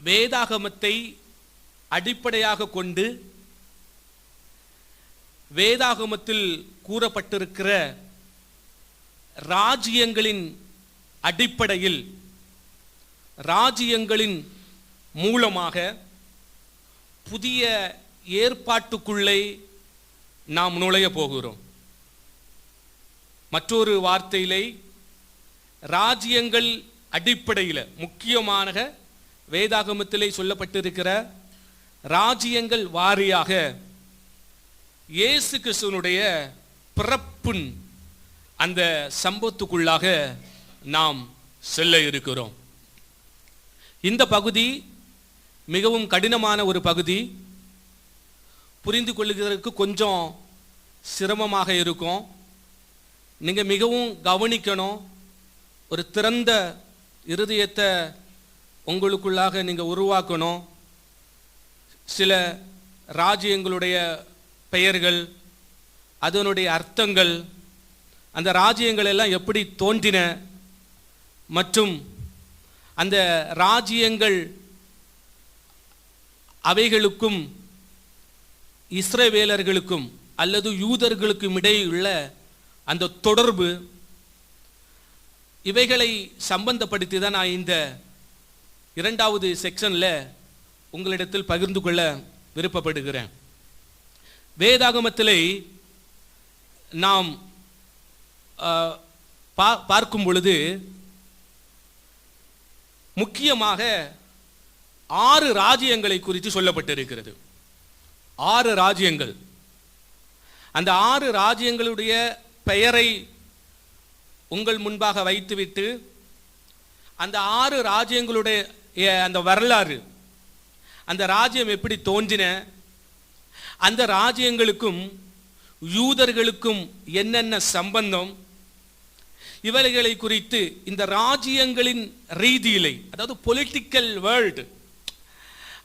வேதாகமத்தை அடிப்படையாக கொண்டு வேதாகமத்தில் கூறப்பட்டிருக்கிற ராஜ்யங்களின் அடிப்படையில், ராஜ்யங்களின் மூலமாக புதிய ஏற்பாட்டுக்குள்ளே நாம் நுழைய போகிறோம். மற்றொரு வார்த்தையிலே, ராஜ்யங்கள் அடிப்படையில் முக்கியமான வேதாகமத்திலே சொல்லப்பட்டிருக்கிற ராஜ்யங்கள் வாரியாக இயேசு கிறிஸ்துவினுடைய பிறப்பின் அந்த சம்பவத்துக்குள்ளாக நாம் செல்ல இருக்கிறோம். இந்த பகுதி மிகவும் கடினமான ஒரு பகுதி. புரிந்து கொள்ளுவதற்கு கொஞ்சம் சிரமமாக இருக்கும். நீங்கள் மிகவும் கவனிக்கணும். ஒரு திறந்த இருதயத்தை உங்களுக்குள்ளாக நீங்கள் உருவாக்கணும். சில ராஜ்யங்களுடைய பெயர்கள், அதனுடைய அர்த்தங்கள், அந்த ராஜ்யங்கள் எல்லாம் எப்படி தோன்றின மற்றும் அந்த ராஜ்யங்கள் அவைகளுக்கும் இஸ்ரவேலர்களுக்கும் அல்லது யூதர்களுக்கும் இடையுள்ள அந்த தொடர்பு, இவைகளை சம்பந்தப்படுத்தி தான் நான் இந்த இரண்டாவது செக்ஷனில் உங்களிடத்தில் பகிர்ந்து கொள்ள விருப்பப்படுகிறேன். வேதாகமத்திலே நாம் பார்க்கும் பொழுது முக்கியமாக 6 ராஜ்யங்களை குறித்து சொல்லப்பட்டிருக்கிறது. 6 ராஜ்யங்கள். அந்த 6 ராஜ்யங்களுடைய பெயரை உங்கள் முன்பாக வைத்துவிட்டு அந்த 6 ராஜ்யங்களுடைய அந்த வரலாறு, அந்த ராஜ்யம் எப்படி தோன்றின, அந்த ராஜ்யங்களுக்கும் யூதர்களுக்கும் என்னென்ன சம்பந்தம், இவர்களை குறித்து இந்த ராஜ்யங்களின் ரீதியிலே, அதாவது பொலிட்டிக்கல் வேர்ல்டு,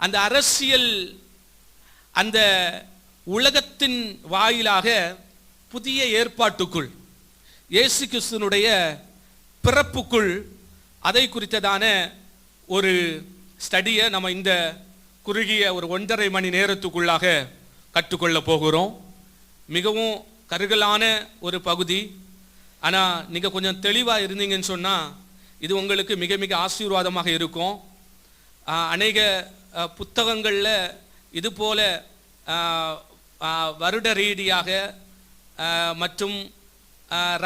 அந்த அரசியல், அந்த உலகத்தின் வாயிலாக புதிய ஏற்பாட்டுக்குள், இயேசு கிறிஸ்துவினுடைய பிறப்புக்குள், அதை குறித்ததான ஒரு ஸ்டடியை நம்ம இந்த குறுகிய ஒரு 1.5 மணி நேரத்துக்குள்ளாக கற்றுக்கொள்ள போகிறோம். மிகவும் கருகலான ஒரு பகுதி. ஆனால் நீங்கள் கொஞ்சம் தெளிவாக இருந்தீங்கன்னு சொன்னால் இது உங்களுக்கு மிக மிக ஆசீர்வாதமாக இருக்கும். அநேக புத்தகங்களில் இது போல வருட ரீதியாக மற்றும்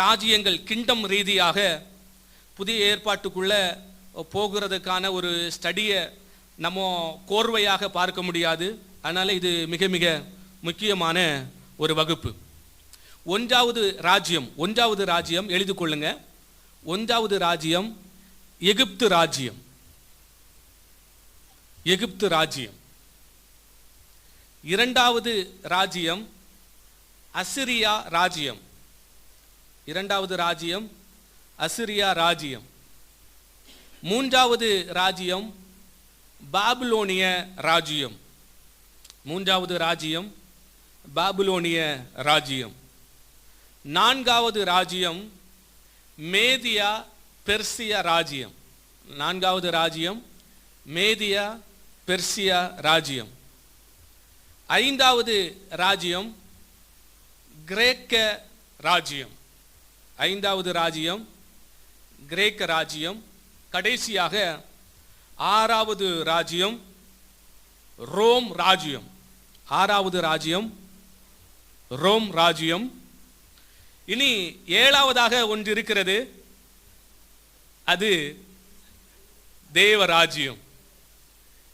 ராஜ்யங்கள் கிங்டம் ரீதியாக புதிய ஏற்பாட்டுக்குள்ளே போகிறதுக்கான ஒரு ஸ்டடியை நம்ம கோர்வையாக பார்க்க முடியாது. அதனால் இது மிக மிக முக்கியமான ஒரு வகுப்பு. 1வது ராஜ்யம் எழுதி கொள்ளுங்க. 1வது ராஜ்யம் எகிப்து ராஜ்யம். எகிப்து ராஜ்யம். 2வது ராஜ்யம் அசிரியா ராஜ்யம். 2வது ராஜ்யம் அசிரியா ராஜ்யம். 3வது ராஜ்யம் பாபிலோனிய ராஜ்யம். 3வது ராஜ்யம் பாபிலோனிய ராஜ்யம். 4வது ராஜ்யம் மேதியா பெர்சியா ராஜ்யம். 4வது ராஜ்யம் மேதியா பெர்சியா ராஜ்யம். 5வது ராஜ்யம் கிரேக்க ராஜ்யம். 5வது ராஜ்யம் கிரேக்க ராஜ்யம். கடைசியாக 6வது ராஜ்யம் ரோம் ராஜ்யம். 6வது ராஜ்யம் ரோம் ராஜ்யம். இனி 7வதாக ஒன்று இருக்கிறது. அது தேவ ராஜ்யம்,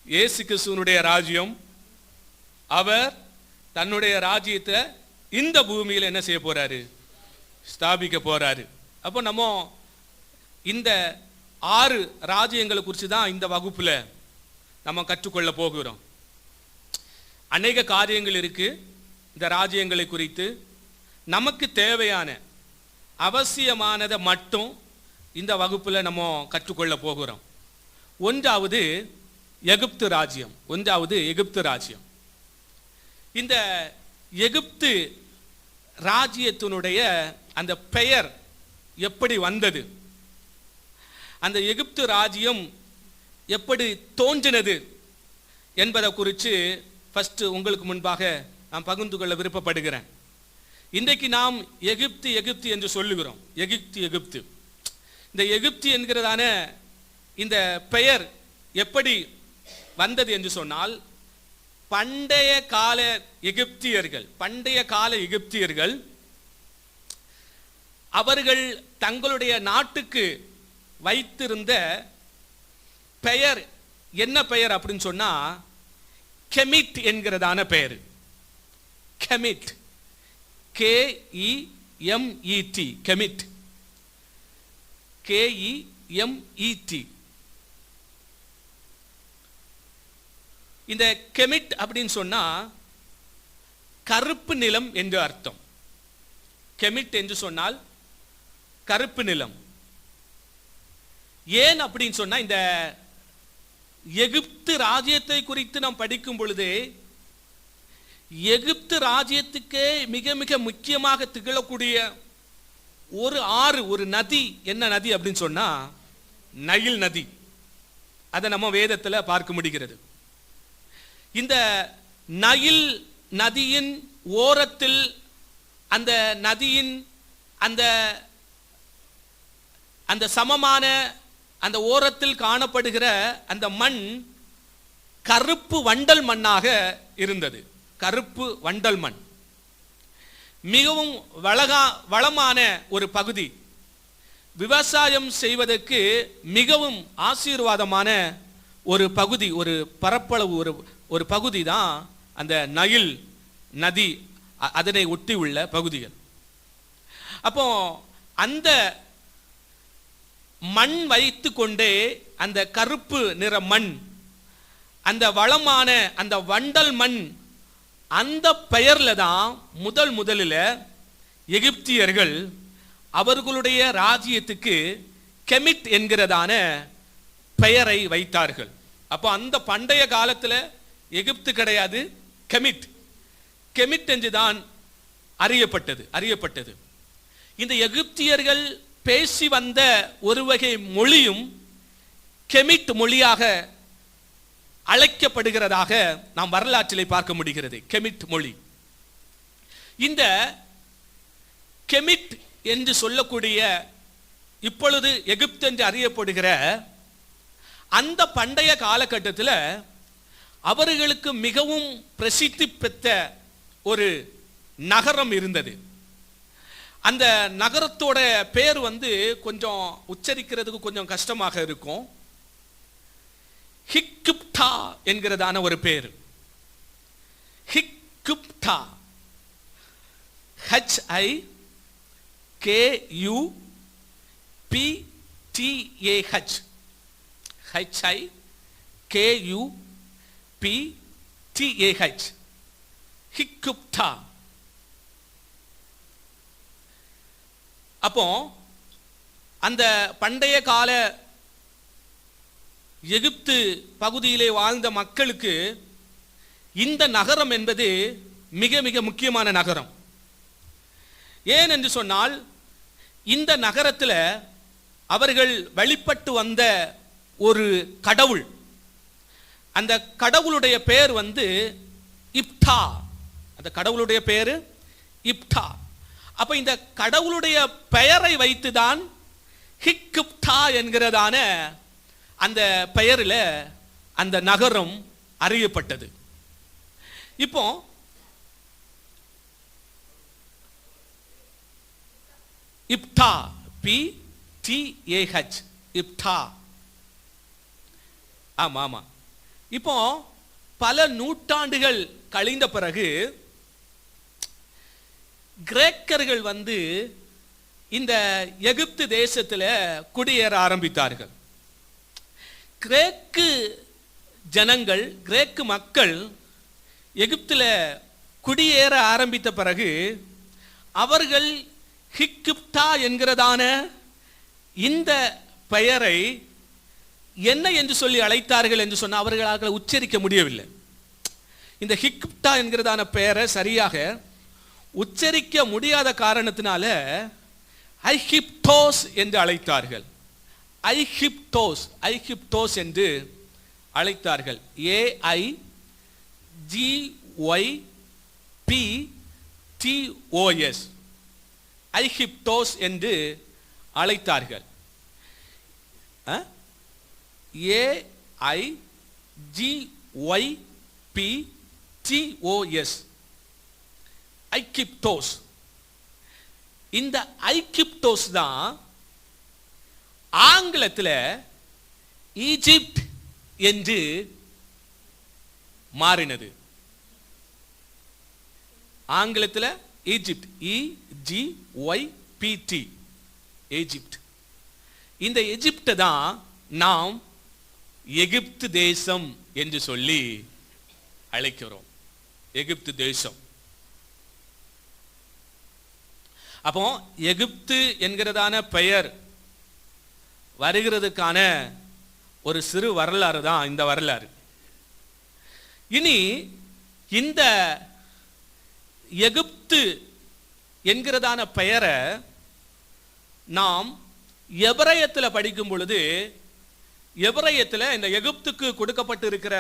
இயேசு கிறிஸ்துவினுடைய ராஜ்யம். அவர் தன்னுடைய ராஜ்யத்தை இந்த பூமியில் என்ன செய்ய போறாரு? ஸ்தாபிக்க போறாரு. அப்போ நம்ம இந்த 6 ராஜ்யங்களை குறித்து தான் இந்த வகுப்புல நம்ம கற்றுக்கொள்ள போகிறோம். அநேக காரியங்கள் இருக்கு இந்த ராஜ்யங்களை குறித்து. நமக்கு தேவையான அவசியமானதை மட்டும் இந்த வகுப்புல நம்ம கற்றுக்கொள்ள போகிறோம். 1வது எகிப்து ராஜ்யம். 1வது எகிப்து ராஜ்யம். இந்த எகிப்து ராஜ்யத்தினுடைய அந்த பெயர் எப்படி வந்தது? அந்த எகிப்து ராஜ்யம் எப்படி தோன்றினது என்பதை குறித்து ஃபர்ஸ்ட் உங்களுக்கு முன்பாக நான் பகிர்ந்து கொள்ள விருப்பப்படுகிறேன். இன்றைக்கு நாம் எகிப்து எகிப்து என்று சொல்லுகிறோம். எகிப்து எகிப்து. இந்த எகிப்து என்கிறதான இந்த பெயர் எப்படி வந்தது என்று சொன்னால், பண்டைய கால எகிப்தியர்கள் அவர்கள் தங்களுடைய நாட்டுக்கு வைத்திருந்த பெயர் என்ன பெயர் அப்படின்னு சொன்னா, கெமிட் என்கிறதான பெயர். கெமிட், KEMET, கெமிட், KEMET. இந்த கெமிட் அப்படின்னு சொன்னா கருப்பு நிலம் என்று அர்த்தம். கெமிட் என்று சொன்னால் கருப்பு நிலம். ஏன் அப்படின்னு சொன்னா, இந்த எகிப்து ராஜ்யத்தை குறித்து நாம் படிக்கும் பொழுது எகிப்து ராஜ்யத்துக்கே மிக மிக முக்கியமாக திகழக்கூடிய ஒரு ஆறு, ஒரு நதி, என்ன நதி அப்படின்னு சொன்னா நைல் நதி. அதை நம்ம வேதத்தில் பார்க்க முடிகிறது. இந்த நைல் நதியின் ஓரத்தில், அந்த நதியின் அந்த சமமான அந்த ஓரத்தில் காணப்படுகிற அந்த மண் கருப்பு வண்டல் மண்ணாக இருந்தது. கருப்பு வண்டல் மண் மிகவும் வளமான ஒரு பகுதி. விவசாயம் செய்வதற்கு மிகவும் ஆசீர்வாதமான ஒரு பகுதி, ஒரு பரப்பளவு, ஒரு பகுதி தான் அந்த நைல் நதி, அதனை ஒட்டி உள்ள பகுதிகள். அப்போ அந்த மண் வைத்து கொண்டே, அந்த கருப்பு நிற மண், அந்த வளமான அந்த வண்டல் மண், அந்த பெயர்ல தான் முதலில் எகிப்தியர்கள் அவர்களுடைய ராஜ்யத்துக்கு கெமிட் என்கிறதான பெயரை வைத்தார்கள். அப்போ அந்த பண்டைய காலத்தில் எகிப்து கிடையாது, கெமிட். கெமிட் என்றுதான் அறியப்பட்டது. இந்த எகிப்தியர்கள் பேசி வந்த ஒரு வகை மொழியும் கெமிட் மொழியாக அழைக்கப்படுகிறதாக நாம் வரலாற்றிலே பார்க்க முடிகிறது. கெமிட் மொழி. இந்த கெமிட் என்று சொல்லக்கூடிய, இப்பொழுது எகிப்து என்று அறியப்படுகிற அந்த பண்டைய காலகட்டத்தில் அவர்களுக்கு மிகவும் பிரசித்தி பெற்ற ஒரு நகரம் இருந்தது. அந்த நகரத்தோட பேர் கொஞ்சம் உச்சரிக்கிறதுக்கு கொஞ்சம் கஷ்டமாக இருக்கும். ஹிக்குப்டா என்கிறதான ஒரு பேர். ஹிக்குப்டா, HIKUPTAH, HIKUPTAH, ஹிக்குப்டா. அப்போ அந்த பண்டைய கால எகிப்து பகுதியிலே வாழ்ந்த மக்களுக்கு இந்த நகரம் என்பது மிக மிக முக்கியமான நகரம். ஏன் என்று சொன்னால், இந்த நகரத்தில் அவர்கள் வழிபட்டு வந்த ஒரு கடவுள், அந்த கடவுளுடைய பெயர் இப்டா. அந்த கடவுளுடைய பெயர் இப்டா. அப்ப இந்த கடவுளுடைய பெயரை வைத்துதான் ஹிக்குப்டா என்கிறதான அந்த பெயரில் அந்த நகரம் அறியப்பட்டது. இப்போ இப்டா, PTAH, இப்டா. ஆமா. இப்போ பல நூற்றாண்டுகள் கழிந்த பிறகு கிரேக்கர்கள் இந்த எகிப்து தேசத்தில் குடியேற ஆரம்பித்தார்கள். கிரேக்கு ஜனங்கள், கிரேக்கு மக்கள் எகிப்தில் குடியேற ஆரம்பித்த பிறகு அவர்கள் ஹிக்குப்டா என்கிறதான இந்த பெயரை என்ன என்று சொல்லி அழைத்தார்கள் என்று சொன்னால் அவர்களால் உச்சரிக்க முடியவில்லை. இந்த ஹிக்குப்டா என்கிறதான பெயரை சரியாக உச்சரிக்க முடியாத காரணத்தினால ஐஹிப்டோஸ் என்று அழைத்தார்கள். ஐஹிப்டோஸ் என்று அழைத்தார்கள். AIGYPTOS, ஐகிப்டோஸ் என்று அழைத்தார்கள். AIGYPTOS, ஐகிப்டோஸ். இந்த ஐகிப்டோஸ் தான் ஆங்கிலத்தில் ஈஜிப்ட் என்று மாறினது. ஆங்கிலத்தில் ஈஜிப்ட், EGYPT, எகிப்ட். இந்த எகிப்தை தான் நாம் எகிப்து தேசம் என்று சொல்லி அழைக்கிறோம். எகிப்து தேசம். அப்போ எகிப்து என்கிறதான பெயர் வருகிறதுக்கான ஒரு சிறு வரலாறு தான் இந்த வரலாறு. இனி இந்த எகிப்து என்கிறதான பெயரை நாம் எபிரேயத்தில் படிக்கும் பொழுது, எபிரேயத்தில் இந்த எகிப்துக்கு கொடுக்கப்பட்டு இருக்கிற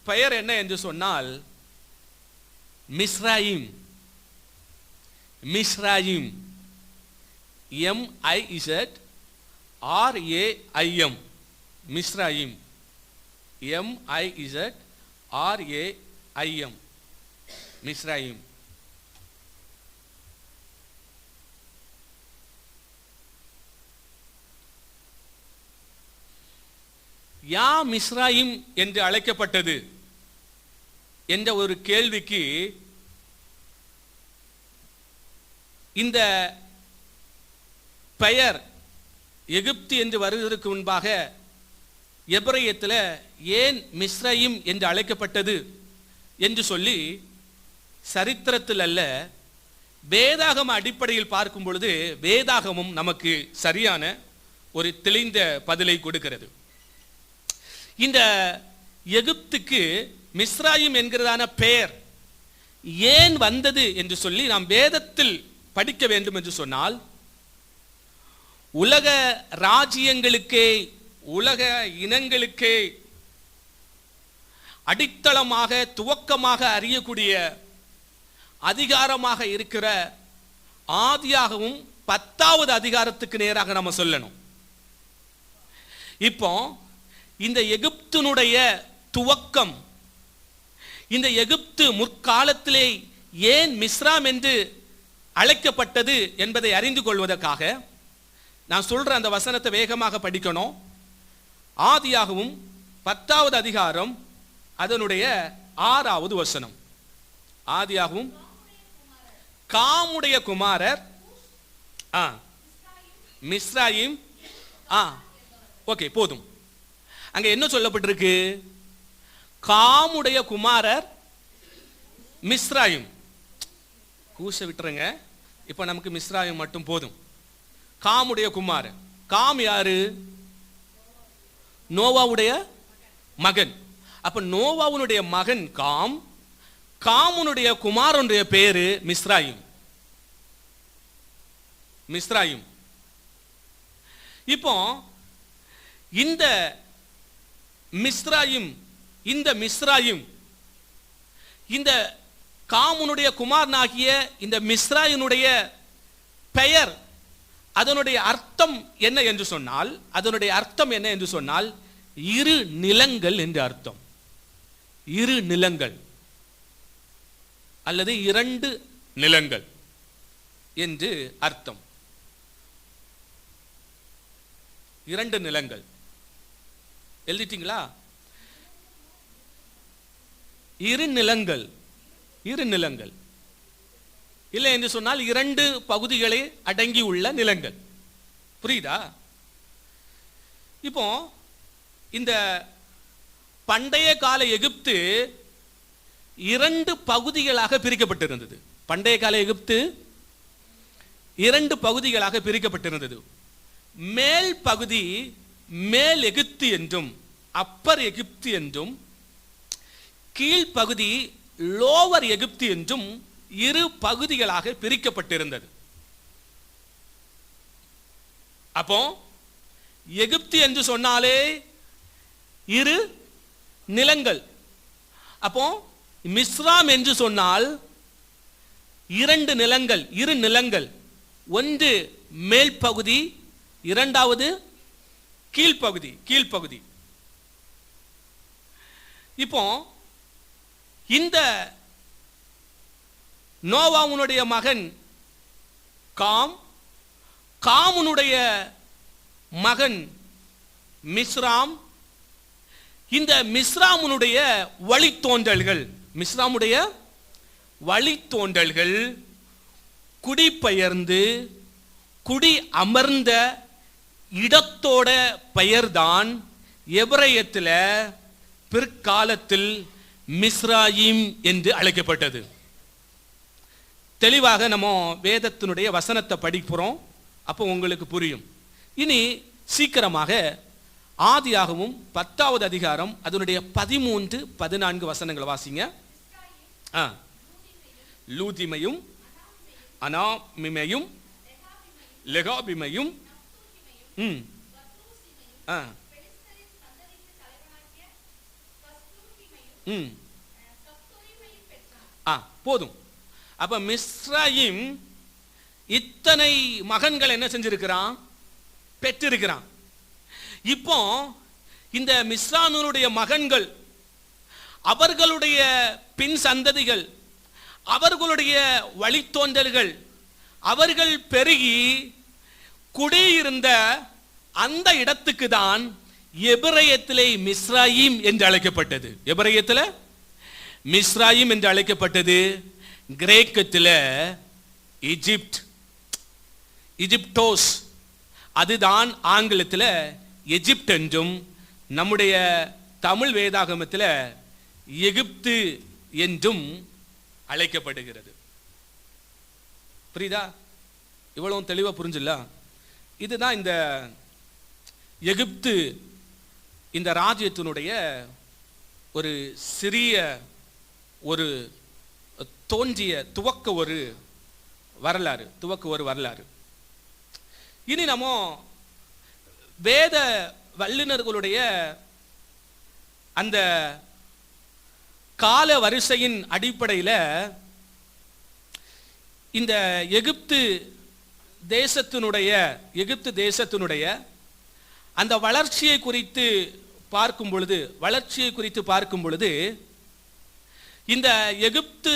பெயர் என்ன என்று சொன்னால் மிஸ்ராயிம். மிஸ்ராயிம், MIZRAIM, மிஸ்ராயிம், MIZRAIM, மிஸ்ராயிம். யா மிஸ்ராயிம் என்று அழைக்கப்பட்டது என்ற ஒரு கேள்விக்கு இந்த பெயர் எகிப்து என்று வருவதற்கு முன்பாக எபிரேயத்தில் ஏன் மிஸ்ராயிம் என்று அழைக்கப்பட்டது என்று சொல்லி சரித்திரத்தில் அல்ல, வேதாகம அடிப்படையில் பார்க்கும் பொழுது வேதாகமும் நமக்கு சரியான ஒரு தெளிந்த பதிலை கொடுக்கிறது. இந்த எகிப்துக்கு மிஸ்ராயிம் என்கிறதான பெயர் ஏன் வந்தது என்று சொல்லி நாம் வேதத்தில் படிக்க வேண்டும் என்று சொன்னால், உலக ராஜ்யங்களுக்கே, உலக இனங்களுக்கே அடித்தளமாக, துவக்கமாக அறியக்கூடிய அதிகாரமாக இருக்கிற ஆதியாகவும் 10வது அதிகாரத்துக்கு நேராக நம்ம சொல்லணும். இப்போ இந்த எகிப்தினுடைய துவக்கம், இந்த எகிப்து முற்காலத்திலே ஏன் மிஸ்ராம் என்று அழைக்கப்பட்டது என்பதை அறிந்து கொள்வதற்காக நான் சொல்ற அந்த வசனத்தை வேகமாக படிக்கணும். ஆதியாகவும் 10வது அதிகாரம் அதனுடைய 6வது வசனம். ஆதியாகவும் காமுடைய குமாரர் மிஸ்ராயிம். ஓகே, போதும். அங்க என்ன சொல்லப்பட்டிருக்கு? காமுடைய குமாரர் மிஸ்ராயிம். கூச விட்டுருங்க, இப்ப நமக்கு மிஸ்ராயிம் மட்டும் போதும். காமுடைய குமாரர். காம் யாரு? நோவாவுடைய மகன். அப்ப நோவாவுடைய மகன் காம், காமுனுடைய குமாரனுடைய பேரு மிஸ்ராயிம். மிஸ்ராயிம். இப்போ இந்த மிஸ்ராயிம், இந்த மிஸ்ராயிம், இந்த காமுனுடைய குமாரனாகிய இந்த மிஸ்ராயினுடைய பெயர், அதனுடைய அர்த்தம் என்ன என்று சொன்னால், அதனுடைய அர்த்தம் என்ன என்று சொன்னால் இரு நிலங்கள் என்று அர்த்தம். இரு நிலங்கள் அல்லது இரண்டு நிலங்கள் என்று அர்த்தம். இரண்டு நிலங்கள். எழுதிட்டீங்களா? இரு நிலங்கள், இரு நிலங்கள் இல்லை என்று சொன்னால் இரண்டு பகுதிகளை அடங்கி உள்ள நிலங்கள். புரியுதா? இப்போ இந்த பண்டைய கால எகிப்து இரண்டு பகுதிகளாக பிரிக்கப்பட்டிருந்தது. பண்டைய கால எகிப்து இரண்டு பகுதிகளாக பிரிக்கப்பட்டிருந்தது. மேல் பகுதி மேல் எகிப்து என்றும் அப்பர் எகிப்து என்றும், கீழ்ப்பகுதி லோவர் எகிப்து என்றும் இரு பகுதிகளாக பிரிக்கப்பட்டிருந்தது. அப்போ எகிப்து என்று சொன்னாலே இரு நிலங்கள். அப்போ மிஸ்ராம் என்று சொன்னால் இரண்டு நிலங்கள், இரு நிலங்கள். ஒன்று மேல் பகுதி, இரண்டாவது கீழ்ப்பகுதி. இப்போ இந்த நோவாவுனுடைய மகன் காமுனுடைய மகன் மிஸ்ராம். இந்த மிஸ்ராமுனுடைய வழித்தோன்றல்கள் குடிபெயர்ந்து குடி அமர்ந்த இடத்தோட பெயர்தான் எபிரேயத்தில் பிற்காலத்தில் மிஸ்ராயிம் என்று அழைக்கப்பட்டது. தெளிவாக நம்ம வேதத்தினுடைய வசனத்தை படிக்கிறோம், அப்போ உங்களுக்கு புரியும். இனி சீக்கிரமாக ஆதியாகமும் 10வது அதிகாரம் அதனுடைய 13, 14 வசனங்களை வாசிங்க. லூதிமையும் அனாமிமையும் லெகாபிமையும் போதும். அப்ப மிஸ்ராயிம் இத்தனை மகன்கள் என்ன செஞ்சிருக்கிறான்? பெற்றிருக்கிறான். இப்போ இந்த மிஸ்ராமினுடைய மகன்கள், அவர்களுடைய பின் சந்ததிகள், அவர்களுடைய வழித்தோன்றல்கள், அவர்கள் பெருகி குடியிருந்த அந்த இடத்துக்கு தான் எபிரேயத்திலே மிஸ்ராயிம் என்று அழைக்கப்பட்டது. எபிரேயத்தில் மிஸ்ராயிம் என்று அழைக்கப்பட்டது. கிரேக்கத்தில் இஜிப்டோஸ், அதுதான் ஆங்கிலத்தில் எஜிப்ட் என்றும், நம்முடைய தமிழ் வேதாகமத்தில் எகிப்து என்றும் அழைக்கப்படுகிறது. புரியுதா? இவ்வளவு தெளிவா புரிஞ்சுல? இதுதான் இந்த எகிப்து, இந்த ராஜ்யத்தினுடைய ஒரு சிறிய ஒரு தோன்றிய துவக்க ஒரு வரலாறு. இனி நம்ம வேத வல்லுநர்களுடைய அந்த கால வரிசையின் அடிப்படையில் இந்த எகிப்து தேசத்தினுடைய அந்த வளர்ச்சியை குறித்து பார்க்கும் பொழுது இந்த எகிப்து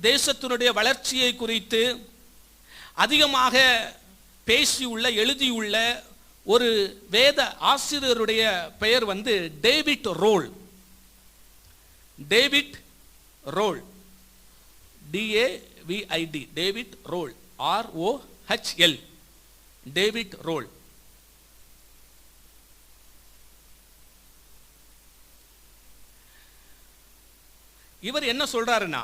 தேசத்தினுடைய வளர்ச்சியை குறித்து அதிகமாக பேசியுள்ள, எழுதியுள்ள ஒரு வேத ஆசிரியருடைய பெயர் David Rohl. David Rohl, DAVID, David Rohl, ROHL, David Rohl. இவர் என்ன சொல்றாருன்னா,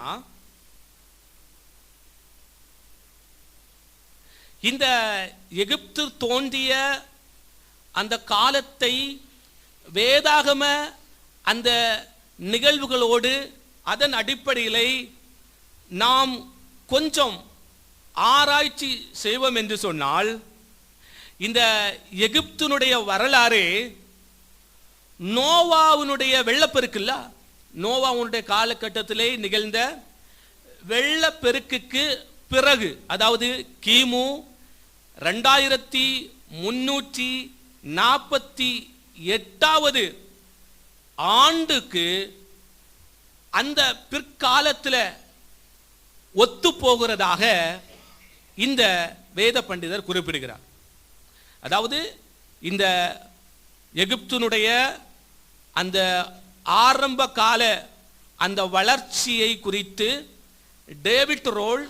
இந்த எகிப்து தோன்றிய அந்த காலத்தை வேதாகம அந்த நிகழ்வுகளோடு அதன் அடிப்படையில் நாம் கொஞ்சம் ஆராய்ச்சி செய்வோம் என்று சொன்னால், இந்த எகிப்தினுடைய வரலாறு நோவாவுடைய வெள்ளப்பெருக்குல்ல, நோவாவுடைய காலகட்டத்திலே நிகழ்ந்த வெள்ளப்பெருக்குக்கு பிறகு, அதாவது கிமு 2348வது ஆண்டுக்கு அந்த பிற்காலத்தில் ஒத்து போகிறதாக இந்த வேத பண்டிதர் குறிப்பிடுகிறார். அதாவது இந்த எகிப்தினுடைய அந்த ஆரம்ப கால அந்த வளர்ச்சியை குறித்து டேவிட் ரோல்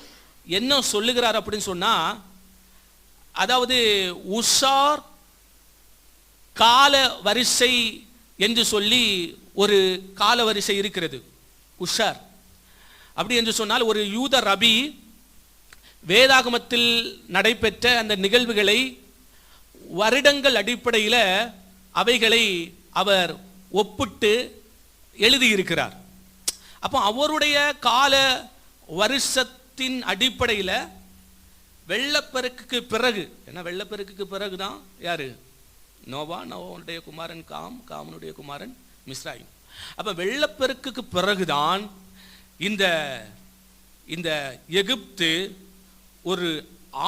என்ன சொல்லுகிறார் அப்படின்னு சொன்னா, அதாவது உஷார் கால வரிசை என்று சொல்லி ஒரு கால வரிசை இருக்கிறது. உஷார் அப்படி என்று சொன்னால், ஒரு யூத ரபி வேதாகமத்தில் நடைபெற்ற அந்த நிகழ்வுகளை வருடங்கள் அடிப்படையில் அவைகளை அவர் ஒப்பிட்டு எழுதியிருக்கிறார். அப்போ அவருடைய கால வருஷத்தின் அடிப்படையில் வெள்ளப்பெருக்குக்கு பிறகு, ஏன்னா வெள்ளப்பெருக்குக்கு பிறகுதான் யாரு? நோவாவுடைய குமாரன் காமுனுடைய குமாரன் மிஸ்ராயிம். அப்ப வெள்ளப்பெருக்குக்கு பிறகுதான் இந்த இந்த எகிப்து ஒரு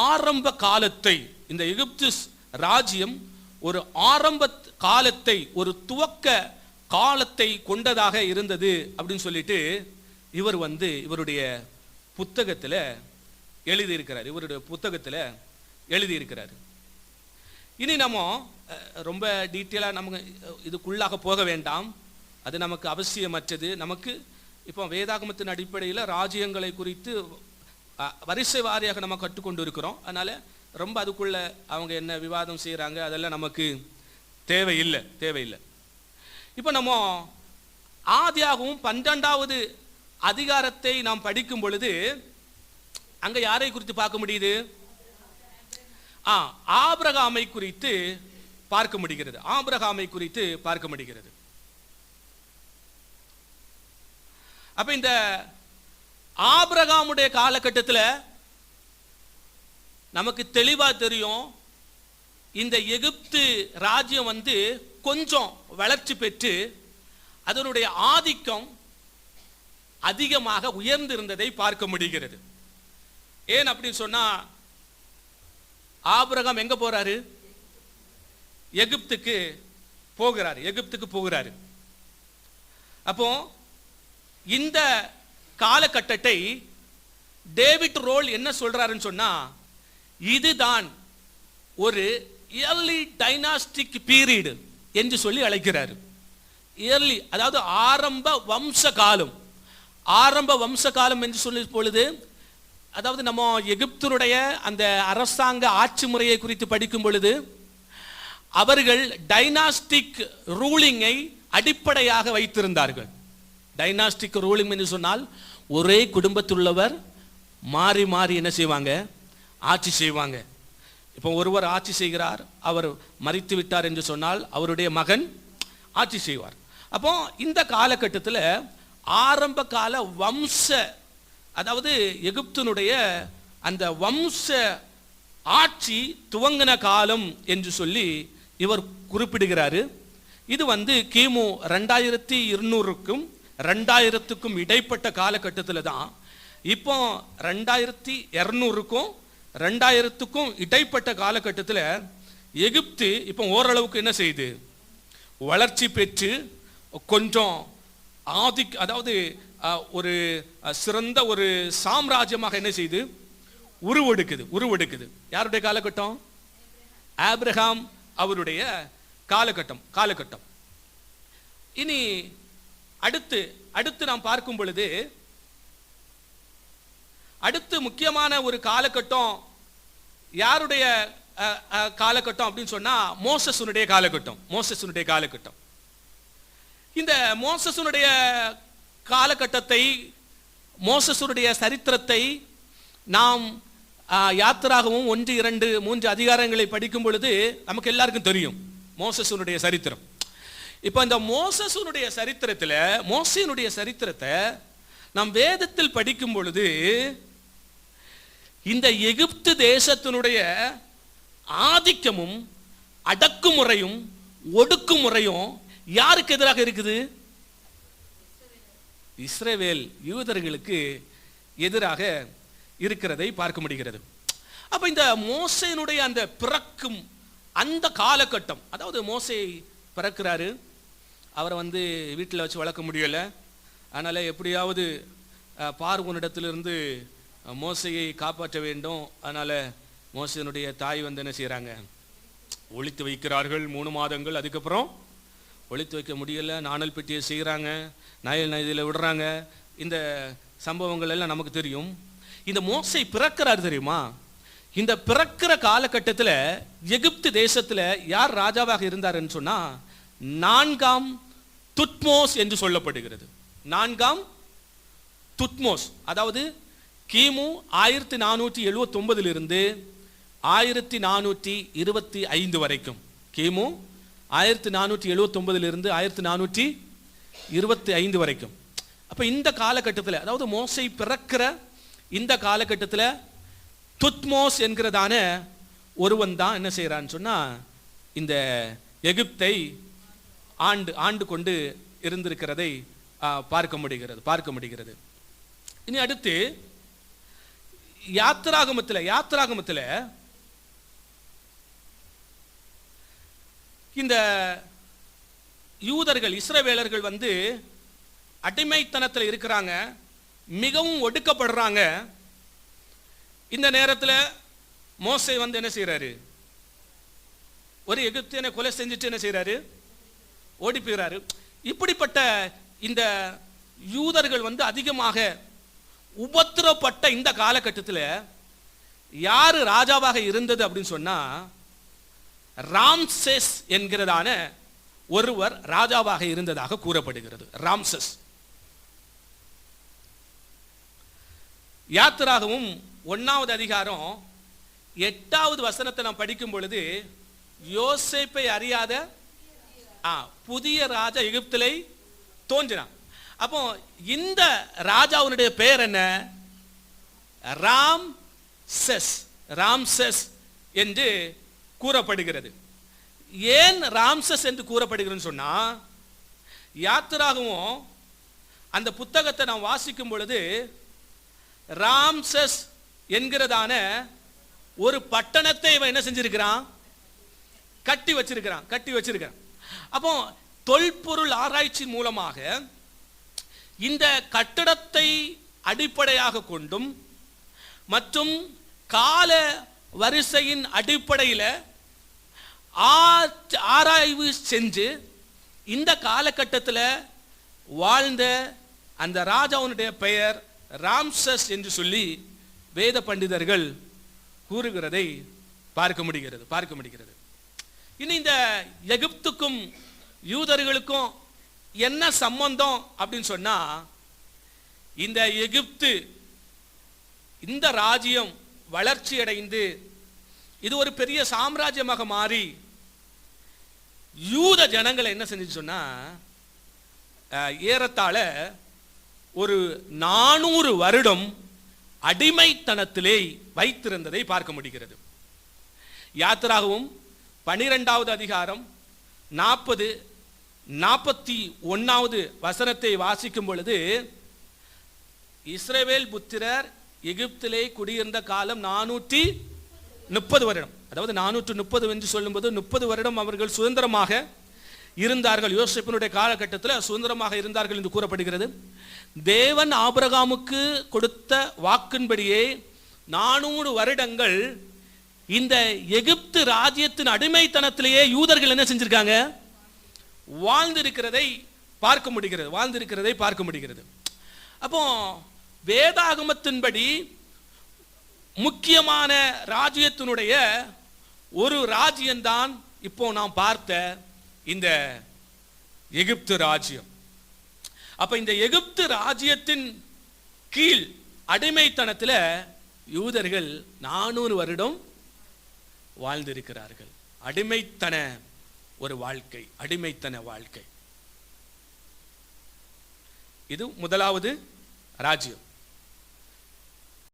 ஆரம்ப காலத்தை, இந்த எகிப்து ராஜ்யம் ஒரு ஆரம்ப காலத்தை, ஒரு துவக்க காலத்தை கொண்டதாக இருந்தது அப்படின்னு சொல்லிட்டு இவர் இவருடைய புத்தகத்தில் எழுதியிருக்கிறார். இவருடைய புத்தகத்தில் எழுதியிருக்கிறார். இனி நம்ம ரொம்ப டீட்டெயிலாக நமக்கு இதுக்குள்ளாக போக வேண்டாம், அது நமக்கு அவசியமற்றது. நமக்கு இப்போ வேதாகமத்தின் அடிப்படையில் ராஜ்யங்களை குறித்து வரிசை வாரியாக நம்ம கற்றுக்கொண்டு இருக்கிறோம். அதனால ரொம்ப அதுக்குள்ள அவங்க என்ன விவாதம் செய்கிறாங்க அதெல்லாம் நமக்கு தேவையில்லை. இப்போ நம்ம ஆதியாகவும் 12வது அதிகாரத்தை நாம் படிக்கும் பொழுது அங்க யாரை குறித்து பார்க்க முடியுது? ஆபிரகாமை குறித்து பார்க்க முடிகிறது. ஆபிரகாமை குறித்து பார்க்க முடிகிறது. அப்ப இந்த ஆபிரகாமுடைய காலகட்டத்தில் நமக்கு தெளிவா தெரியும், இந்த எகிப்து ராஜ்யம் கொஞ்சம் வளர்ச்சி பெற்று அதனுடைய ஆதிக்கம் அதிகமாக உயர்ந்திருந்ததை பார்க்க முடிகிறது. ஏன் அப்படின்னு சொன்னா, ஆபிரகாம் எங்க போறாரு? எகிப்துக்கு போகிறாரு. அப்போ இந்த காலகட்டத்தை டேவிட் ரோல் என்ன சொல்றாருன்னு சொன்னா, இதுதான் ஒரு இயர்லி டைனாஸ்டிக் பீரியட் என்று சொல்லி அழைக்கிறார். இயர்லி அதாவது ஆரம்ப வம்ச காலம் என்று சொல்லி பொழுது, அதாவது நம்ம எகிப்தினுடைய அந்த அரசாங்க ஆட்சி முறையை குறித்து படிக்கும் பொழுது அவர்கள் டைனாஸ்டிக் ரூலிங்கை அடிப்படையாக வைத்திருந்தார்கள். டைனாஸ்டிக் ரூலிங் என்று சொன்னால் ஒரே குடும்பத்தில் உள்ளவர் மாறி மாறி என்ன செய்வாங்க? ஆட்சி செய்வாங்க. இப்போ ஒருவர் ஆட்சி செய்கிறார், அவர் மரித்து விட்டார் என்று சொன்னால் அவருடைய மகன் ஆட்சி செய்வார். அப்போ இந்த காலகட்டத்தில் ஆரம்ப கால அதாவது எகிப்தினுடைய அந்த வம்ச ஆட்சி துவங்கின காலம் என்று சொல்லி இவர் குறிப்பிடுகிறாரு. இது கிமு 2200க்கும் 2000க்கும் இடைப்பட்ட காலகட்டத்தில் தான். இப்போ 2200க்கும் 2000க்கும் இடைப்பட்ட காலகட்டத்தில் எகிப்து இப்போ ஓரளவுக்கு என்ன செய்யுது? வளர்ச்சி பெற்று கொஞ்சம் அதாவது ஒரு சிறந்த ஒரு சாம்ராஜ்யமாக என்ன செய்யுது? உருவெடுக்குது. யாருடைய காலகட்டம்? ஆபிரகாம் அவருடைய காலகட்டம். இனி அடுத்து நாம் பார்க்கும் பொழுது, அடுத்து முக்கியமான ஒரு காலகட்டம் யாருடைய காலகட்டம் அப்படின்னு சொன்னா, மோசேசுனுடைய காலகட்டம். இந்த மோசேசுனுடைய காலகட்டத்தை, மோசேசுனுடைய சரித்திரத்தை நாம் யாத்திராகவும் 1, 2, 3 அதிகாரங்களை படிக்கும் பொழுது நமக்கு எல்லாருக்கும் தெரியும் மோசேசுனுடைய சரித்திரம். இப்போ இந்த மோசேசுனுடைய சரித்திரத்தை நாம் வேதத்தில் படிக்கும் பொழுது இந்த எகிப்து தேசத்தினுடைய ஆதிக்கமும் அடக்குமுறையும் ஒடுக்குமுறையும் யாருக்கு எதிராக இருக்குது? இஸ்ரவேல் யூதர்களுக்கு எதிராக இருக்கிறதை பார்க்க முடிகிறது. அப்ப இந்த மோசேனுடைய அந்த பிறக்கும் அந்த காலகட்டம், அதாவது மோசே பிறக்கிறாரு, அவரை வீட்டில் வச்சு வளர்க்க முடியல. அதனால எப்படியாவது பார்வோனிடத்திலிருந்து மோசையை காப்பாற்ற வேண்டும். அதனால மோசேனுடைய தாய் என்ன செய்யறாங்க? ஒளித்து வைக்கிறார்கள் 3 மாதங்கள். அதுக்கப்புறம் ஒளித்து வைக்க முடியல, நாணல் பெட்டியை செய்கிறாங்க, நயல் நதியில் விடுறாங்க. இந்த சம்பவங்கள் எல்லாம் நமக்கு தெரியும். இந்த மோசே பிறக்கிறார் தெரியுமா? இந்த பிறக்கிற காலகட்டத்தில் எகிப்து தேசத்தில் யார் ராஜாவாக இருந்தார்ன்னு சொன்னா, 4ஆம் துத்மோஸ் என்று சொல்லப்படுகிறது. 4ஆம் துத்மோஸ், அதாவது கிமு 1479 1425 வரைக்கும். கிமு 1479 1425 வரைக்கும். அப்ப இந்த காலகட்டத்தில், அதாவது மோசே பிறக்கிற இந்த காலகட்டத்தில் துத்மோஸ் என்கிறதான ஒருவன் தான் என்ன செய்யறான்னு சொன்னா, இந்த எகிப்தை ஆண்டு கொண்டு இருந்திருக்கிறதை பார்க்க முடிகிறது. இனி அடுத்து யாத்திராகமத்தில் இந்த யூதர்கள் இஸ்ரவேலர்கள் அடிமைத்தனத்தில் இருக்கிறாங்க, மிகவும் ஒடுக்கப்படுறாங்க. இந்த நேரத்தில் மோசே என்ன செய்யறாரு? ஒரு எகிப்தியனை கொலை செஞ்சுட்டு என்ன செய்யறாரு? ஓடி போயிறாரு. இப்படிப்பட்ட இந்த யூதர்கள் அதிகமாக உபத்திரப்பட்ட இந்த காலகட்டத்தில் யாரு ராஜாவாக இருந்தது அப்படின்னு சொன்னா, ராம்சேஸ் என்கிறதான ஒருவர் ராஜாவாக இருந்ததாக கூறப்படுகிறது. ராம்சஸ். யாத்திராகமும் 1வது அதிகாரம் 8வது வசனத்தை நாம் படிக்கும் பொழுது, யோசேப்பை அறியாத புதிய ராஜா எகிப்திலே தோன்றினான். அப்போ இந்த ராஜாவுடைய பெயர் என்ன? ராம்சஸ் என்று கூறப்படுகிறது. ஏன் ராம்சஸ் என்று கூறப்படுகிறது சொன்னா, யாத்திராகவும் அந்த புத்தகத்தை நாம் வாசிக்கும் பொழுது ராம்சஸ் என்கிறதான ஒரு பட்டணத்தை இவன் என்ன செஞ்சிருக்கிறான்? கட்டி வச்சிருக்கிறான். அப்போ தொல்பொருள் ஆராய்ச்சி மூலமாக இந்த கட்டடத்தை அடிப்படையாக கொண்டும் மற்றும் கால வரிசையின் அடிப்படையில் ஆராய்வு செஞ்சு இந்த காலகட்டத்தில் வாழ்ந்த அந்த ராஜாவுடைய பெயர் ராம்சஸ் என்று சொல்லி வேத பண்டிதர்கள் கூறுகிறதை பார்க்க முடிகிறது. இனி இந்த எகிப்துக்கும் யூதர்களுக்கும் என்ன சம்பந்தம் அப்படின்னு சொன்னா, இந்த எகிப்து இந்த ராஜ்யம் வளர்ச்சி அடைந்து இது ஒரு பெரிய சாம்ராஜ்யமாக மாறி யூத ஜனங்களை என்ன செஞ்சு சொன்னா, ஏறத்தாழ ஒரு 400 வருடம் அடிமைத்தனத்திலே வைத்திருந்ததை பார்க்க முடிகிறது. யாத்திராகவும் 12வது அதிகாரம் 40-41வது வசனத்தை வாசிக்கும் பொழுது, இஸ்ரவேல் புத்திரர் எகிப்திலே குடியிருந்த காலம் 430 வருடம். அதாவது 430 என்று சொல்லும்போது 30 வருடம் அவர்கள் சுதந்திரமாக இருந்தார்கள். யோசேப்பினுடைய காலகட்டத்தில் சுதந்திரமாக இருந்தார்கள் என்று கூறப்படுகிறது. தேவன் ஆபிரகாமுக்கு கொடுத்த வாக்கின்படியே 400 வருடங்கள் இந்த எகிப்து ராஜ்யத்தின் அடிமைத்தனத்திலேயே யூதர்கள் என்ன செஞ்சிருக்காங்க? வாழ்ந்திருக்கிறதை பார்க்க முடிகிறது. அப்போ வேதாகமத்தின்படி முக்கியமான ராஜ்யத்தினுடைய ஒரு ராஜ்யம்தான் இப்போ நாம் பார்த்த இந்த எகிப்து ராஜ்யம். அப்ப இந்த எகிப்து ராஜ்யத்தின் கீழ் அடிமைத்தனத்தில் யூதர்கள் 400 வருடம் வாழ்ந்திருக்கிறார்கள். அடிமைத்தன வாழ்க்கை. இது முதலாவது ராஜ்யம்.